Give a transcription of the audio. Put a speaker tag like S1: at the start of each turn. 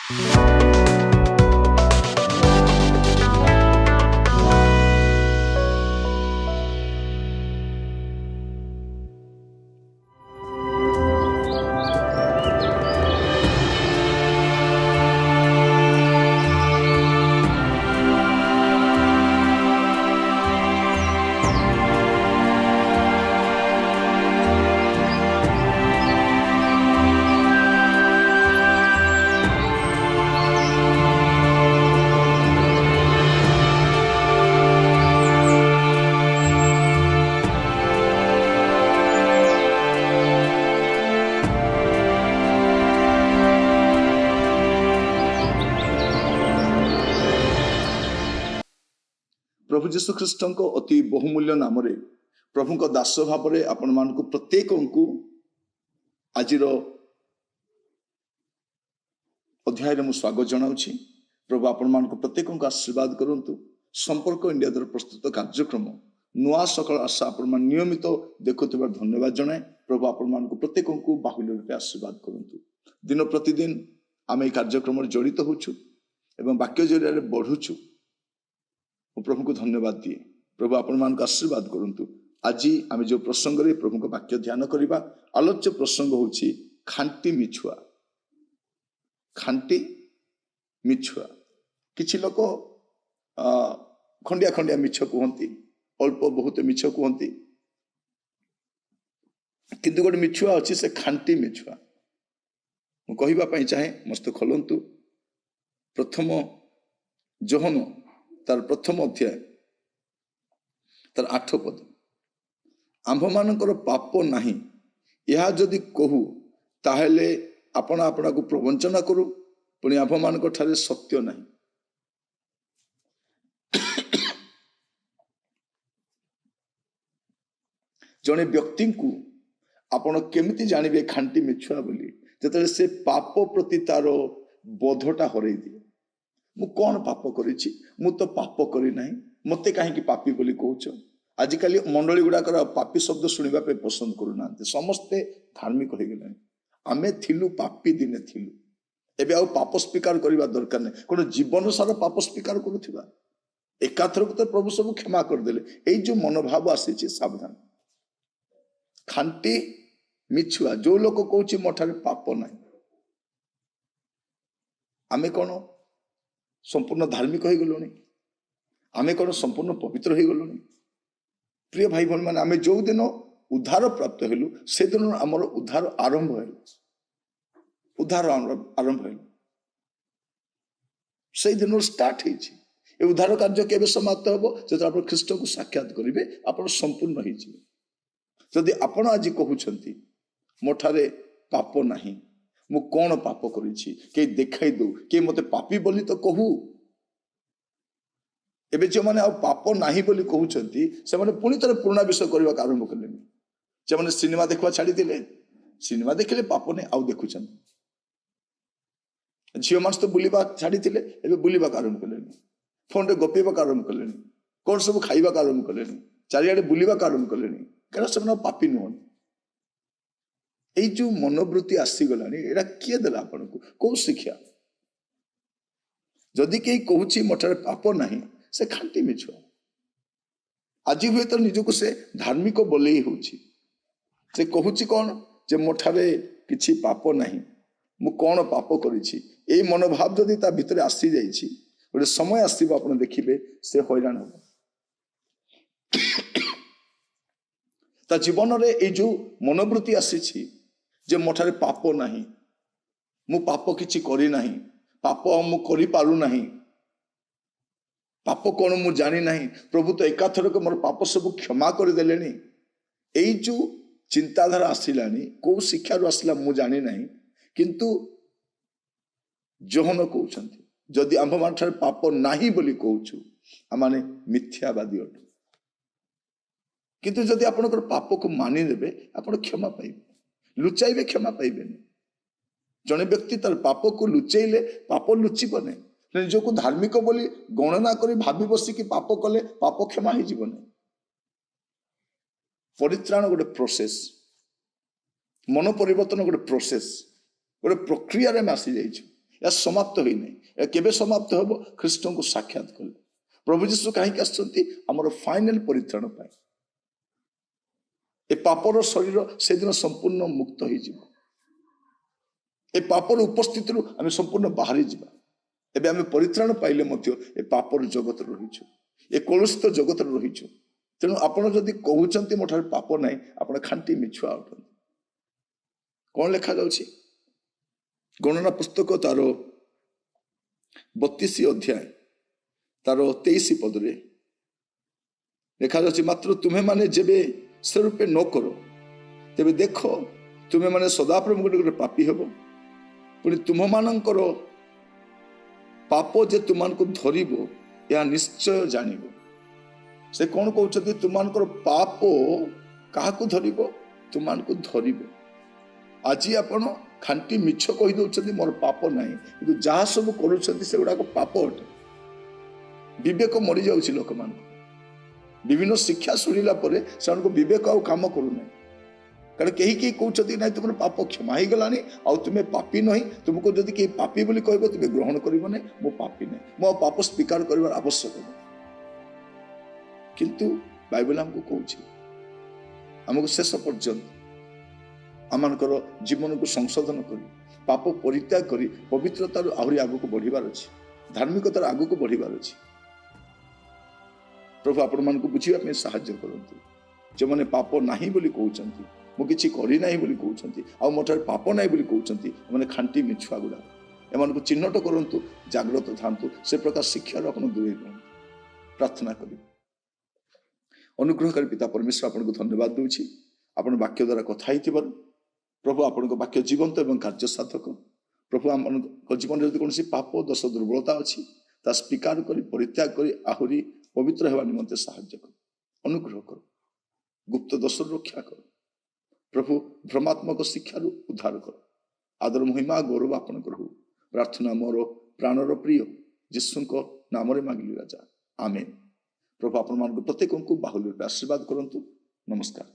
S1: प्रभु जीशु ख्रीष्ट अति बहुमूल्य नाम प्रभु दास भाव में आपण मान प्रत्येक आज अध्याय में स्वागत जनाऊँ। प्रभु आपण मान प्रत्येक आशीर्वाद करूँ। संपर्क इंडिया द्वारा प्रस्तुत कार्यक्रम नुआ सकाल आशा आपण नियमित देखुवर धन्यवाद जनाए। प्रभु आपण मान प्रत्येक बाहुल्य रूपे आशीर्वाद करूँ। दिन प्रतिदिन आम ये कार्यक्रम जड़ित होचु एवं वाक्य जरिया बढ़ुचु। प्रभु को धन्यवाद दिए। प्रभु आपण मान आशीर्वाद करूँ। आज आम जो प्रसंग रे प्रभु को वाक्य ध्यान करवा आलोच्य प्रसंग होची खांटी मिछुआ। खांटी मिछुआ किछि लोक खंडिया खंडिया मिछ कहती, अल्प बहुत मिछ कहती, किंतु गोटे मिछुआ अच्छी से खांटी मिछुआ। मुझे कहवाई चाहे मस्त खोलतु प्रथम जोहन तार प्रथम अध्याय तार 8 पद। आंभ मानकर पाप नाही यह जदि कहू ताहेले आपण आपना को प्रवंचना करू, पुणी आंभ मानक ठारे सत्य नाही। जने व्यक्ति को आपण केमिति जानबे खांटी मिछुआ बोली जतले से पाप प्रति तार बोधटा हरई दिए। मु कौन पाप करिछि, मु तो पाप करी नाही, मते काहे पापी बोली कहउछ। आजिकल मंडली गुड़ाकर पापी शब्द शुणा पे पसंद करूना, समस्ते धार्मिक हो गले। आमे थिलु पापी दिने थिलु, एबे आउ पाप स्वीकार करबा दरकार नै। कोन जीवन सारा पाप स्वीकार करूथिबा, एकाथरक तो प्रभु सब क्षमा कर देले। एई जो मनोभाव आसीछि सावधान। खांटी मिछुआ जो लोक कहउछि मोठारे पाप नाही। आमे कोन संपूर्ण धार्मिक हो गलुनी, आमे कौन संपूर्ण पवित्र हो गलुनी। प्रिय भाई भौणी मैंने आमे जो दिन उद्धार प्राप्त हेलु से दिन आमर उद्धार आरंभ हेलु, उद्धार आरंभ हेलु से दिन स्टार्ट हेछि। ए उद्धार कार्य केबे समाप्त होबो जब आप ख्रीष्ट को साक्षात करिवे, आपण संपूर्ण होई जिवे। जदि आपण आज कहउछंती मोठारे पाप नाही, मु कौन पाप करिछि के देखाई दो, के मते पापी बोली तो कहू। एबे जो माने आ पाप नाही बोली कहउछंती से माने पुनी तरह पुराना विषय करबा आरंभ करलेनी। जे माने सिनेमा देखवा छाड़ी दिले, सिनेमा देखले पाप ने आउ देखुछन। झियो मानस तो बुलीबा छाड़ी दिले, एबे बुलीबा आरंभ करलेनी। फोन रे गपीबा आरंभ करलेनी, कोन सब खाइबा आरंभ करलेनी, चारियाडे बुलीबा आरंभ करलेनी। कारण से माने पापी नहन। এই जो मनोवृत्ति आसीगलानी एटा किए देला आपनको को शिक्षा। जदि कई कहूची मोठारे पाप नाही से खांटी मिछुआ। आज हुए तो निजको से धार्मिक बोले होची, से कहूची कौन जे मोठारे किछि पाप नाही, मु कौन पाप करिछि। ए मनोभाव जदि ता भितरे आसी जाइछि, गोटे समय आसीबो आपण देखिबे से हैरान हो। ता जीवन रे ए जो मनोवृत्ति आसीछि जे मोठारे पाप नाही, मु पाप किछि करी नाही, पाप मु करि पारु नाही, पाप कौन मु जानी नाही, प्रभु तो एकाथरक मोर पाप सब क्षमा कर देलेनी। एई जो चिंताधारा आसिलानी को शिक्षा रो आसिला मु जानी नाही, किंतु जोहन कहउछंती जदि आंभ मानठारे पाप नाही बोली कहउछु आमाने मिथ्यावादी अटु। किंतु जदि आपनकर पाप को मानि नेबे आपण क्षमा पाइबे, लुचाइबे क्षमा पाइबेनी। जने व्यक्ति तार पाप को लुचेइले पाप लुचिब नहीं, निजको धार्मिक बोली गणना करी भाभी बसी कि पाप कले पाप क्षमा हो जीवन। परित्राण गोटे प्रोसेस, मन परिवर्तन गोटे प्रोसेस, गोटे प्रक्रिया रे आसी जाइछु। ଏହା ସମାପ୍ତ ହୋଇନାହିଁ। ଏହା କେବେ ସମାପ୍ତ ହେବ? ଖ୍ରୀଷ୍ଟଙ୍କୁ ସାକ୍ଷାତ କଲେ। ପ୍ରଭୁ ଯୀଶୁ କାହିଁକି ଆସିଛନ୍ତି? ଆମର ଫାଇନାଲ ପରିତ୍ରାଣ ପାଇଁ। ଏ ପାପର ଶରୀର ସେଦିନ ସମ୍ପୂର୍ଣ୍ଣ ମୁକ୍ତ ହେଇଯିବ। ଏ ପାପର ଉପସ୍ଥିତିରୁ ଆମେ ସମ୍ପୂର୍ଣ୍ଣ ବାହାରି ଯିବା। ଏବେ ଆମେ ପରିତ୍ରାଣ ପାଇଲେ ମଧ୍ୟ ଏ ପାପର ଜଗତରେ ରହିଛୁ, ଏ କଳୁଷିତ ଜଗତରେ ରହିଛୁ। ତେଣୁ ଆପଣ ଯଦି କହୁଛନ୍ତି ମୋ ଠାରେ ପାପ ନାହିଁ, ଆପଣ ଖାଣ୍ଟି ମିଛୁଆ ଅଟନ୍ତି। କଣ ଲେଖାଯାଉଛି? ଗଣନା ପୁସ୍ତକ ତାର 32 ଅଧ୍ୟାୟ ତାର 23 ପଦରେ ଲେଖାଯାଉଛି, ମାତ୍ର ତୁମେ ମାନେ ଯେବେ ସେ ରୂପେ ନ କର, ତେବେ ଦେଖ ତୁମେ ମାନେ ସଦାପ୍ରଭୁ ଗୋଟେ ପାପୀ ହେବ। ପୁଣି ତୁମମାନଙ୍କର ପାପ ଯେ ତୁମମାନଙ୍କୁ ଧରିବ, ଏହା ନିଶ୍ଚୟ ଜାଣିବ। ସେ କଣ କହୁଛନ୍ତି? ତୁମମାନଙ୍କର ପାପ କାହାକୁ ଧରିବ? ତୁମମାନଙ୍କୁ ଧରିବ। ଆଜି ଆପଣ ଖାଣ୍ଟି ମିଛ କହିଦଉଛନ୍ତି ମୋର ପାପ ନାହିଁ, କିନ୍ତୁ ଯାହା ସବୁ କରୁଛନ୍ତି ସେଗୁଡାକ ପାପ ଅଟେ। ବିବେକ ମରିଯାଉଛି ଲୋକମାନଙ୍କୁ। ବିଭିନ୍ନ ଶିକ୍ଷା ଶୁଣିଲା ପରେ ସେମାନଙ୍କୁ ବିବେକ ଆଉ କାମ କରୁନାହିଁ। କାରଣ କେହି କେହି କହୁଛନ୍ତି ନାଇଁ ତୁମର ପାପ କ୍ଷମା ହେଇଗଲାଣି, ଆଉ ତୁମେ ପାପୀ ନୁହେଁ। ତୁମକୁ ଯଦି କେହି ପାପୀ ବୋଲି କହିବ ତୁମେ ଗ୍ରହଣ କରିବ ନାହିଁ। ମୁଁ ପାପୀ ନାହିଁ, ମୁଁ ଆଉ ପାପ ସ୍ୱୀକାର କରିବାର ଆବଶ୍ୟକ ନାହିଁ। କିନ୍ତୁ ବାଇବେଲ ଆମକୁ କହୁଛି, ଆମକୁ ଶେଷ ପର୍ଯ୍ୟନ୍ତ ଆମମାନଙ୍କର ଜୀବନକୁ ସଂଶୋଧନ କରି ପାପ ପରିତ୍ୟାଗ କରି ପବିତ୍ରତାରୁ ଆହୁରି ଆଗକୁ ବଢିବାର ଅଛି, ଧାର୍ମିକତାର ଆଗକୁ ବଢିବାର ଅଛି। ପ୍ରଭୁ ଆପଣମାନଙ୍କୁ ବୁଝିବା ପାଇଁ ସାହାଯ୍ୟ କରନ୍ତୁ। ଯେଉଁମାନେ ପାପ ନାହିଁ ବୋଲି କହୁଛନ୍ତି, ମୁଁ କିଛି କରିନାହିଁ ବୋଲି କହୁଛନ୍ତି, ଆଉ ମୋ ଠାରେ ପାପ ନାହିଁ ବୋଲି କହୁଛନ୍ତି, ଏମାନେ ଖାଣ୍ଟି ମିଛୁଆ ଗୁଡା। ଏମାନଙ୍କୁ ଚିହ୍ନଟ କରନ୍ତୁ, ଜାଗ୍ରତ ଥାନ୍ତୁ। ସେ ପ୍ରକାର ଶିକ୍ଷାରୁ ଆପଣ ଦୂରେଇ ରୁହନ୍ତୁ। ପ୍ରାର୍ଥନା କରିବେ। ଅନୁଗ୍ରହକାରୀ ପିତା ପରମେଶ୍ୱର, ଆପଣଙ୍କୁ ଧନ୍ୟବାଦ ଦେଉଛି ଆପଣ ବାକ୍ୟ ଦ୍ୱାରା କଥା ହେଇଥିବାରୁ। ପ୍ରଭୁ ଆପଣଙ୍କ ବାକ୍ୟ ଜୀବନ୍ତ ଏବଂ କାର୍ଯ୍ୟ ସାଧକ। ପ୍ରଭୁ ଆମମାନଙ୍କ ଜୀବନରେ ଯଦି କୌଣସି ପାପ ଦୋଷ ଦୁର୍ବଳତା ଅଛି, ତାହା ସ୍ୱୀକାର କରି ପରିତ୍ୟାଗ କରି ଆହୁରି ପବିତ୍ର ହେବା ନିମନ୍ତେ ସାହାଯ୍ୟ କର, ଅନୁଗ୍ରହ କର, ଗୁପ୍ତ ଦୋଷରୁ ରକ୍ଷା କର। ପ୍ରଭୁ ଭ୍ରମାତ୍ମକ ଶିକ୍ଷାରୁ ଉଦ୍ଧାର କର। ଆଦର ମହିମା ଗୌରବ ଆପଣଙ୍କର ହଉ। ପ୍ରାର୍ଥନା ମୋର ପ୍ରାଣର ପ୍ରିୟ ଯୀଶୁଙ୍କ ନାମରେ ମାଗିଲି ରାଜା, ଆମେନ୍। ପ୍ରଭୁ ଆପଣମାନଙ୍କୁ ପ୍ରତ୍ୟେକଙ୍କୁ ବାହୁଲ୍ୟ ରୂପେ ଆଶୀର୍ବାଦ କରନ୍ତୁ। ନମସ୍କାର।